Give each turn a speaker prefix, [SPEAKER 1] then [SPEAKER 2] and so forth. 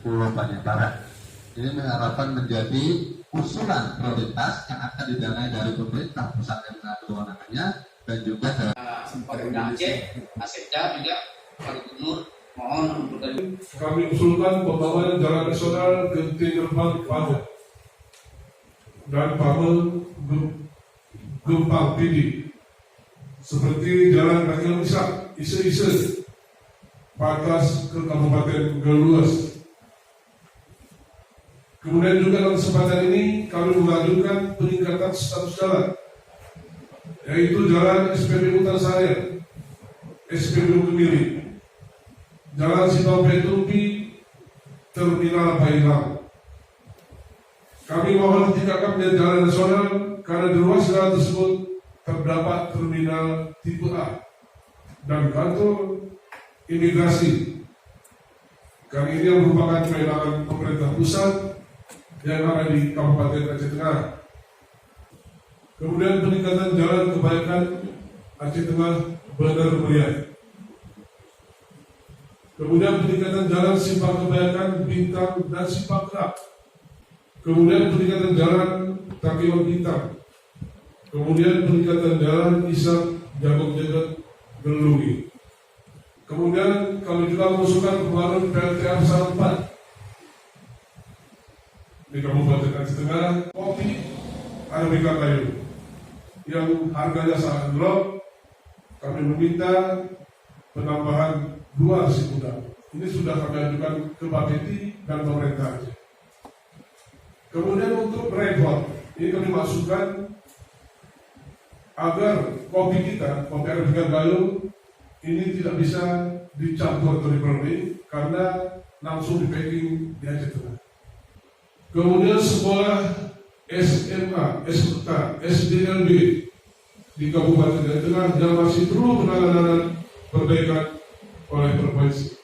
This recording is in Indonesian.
[SPEAKER 1] Pulau Banyak Barat. Ini mengharapkan menjadi usulan prioritas yang akan didanai dari pemerintah pusat yang mengambil kewenangannya dan juga dari
[SPEAKER 2] Pemerintah Aceh, Asekda juga Pak Gubernur mohon untuk
[SPEAKER 3] kami usulkan pembangunan jalan nasional ke Gerbang Paga dan Pamel Gempang Pidi seperti jalan Rangil Isak, Ise-Ise, Patas ke Kabupaten Galuas. Kemudian juga dalam kesempatan ini kami mengajukan peningkatan status jalan, yaitu jalan SPBU Tansaya, SPBU Kemiri, jalan Sitope Tumpi, Terminal Bailang. Kami mohon ditingkatkan menjadi jalan nasional karena di ruas jalan tersebut terdapat terminal tipe A dan kantor imigrasi. Kali ini yang merupakan kewenangan pemerintah pusat yang ada di Kabupaten Aceh Tengah. Kemudian peningkatan jalan kebaikan Aceh Tengah Benar Meriah. Kemudian peningkatan jalan Simpang Kebaikan Bintang dan Simpang Kerak. Kemudian peningkatan jalan Takiwan Bintang. Kemudian peningkatan jalan Isak Jagong Jagat Gelungi. Kemudian kami juga mengusulkan pembangunan PLTA Besar 4 di Kabupaten Aceh Tengah, kopi Arabica kayu yang harganya sangat drop. Kami meminta penambahan 2 gudang. Ini sudah kami ajukan ke Bapeti dan pemerintah Aceh. Kemudian untuk repot, ini kami masukkan agar kopi kita, kopi Arabica kayu ini tidak bisa dicampur atau diperoleh karena langsung di packing di Aceh Tengah. Kemudian sekolah SMA, SMK, SDLB di Kabupaten Aceh Tengah yang masih perlu penanganan perbaikan oleh provinsi.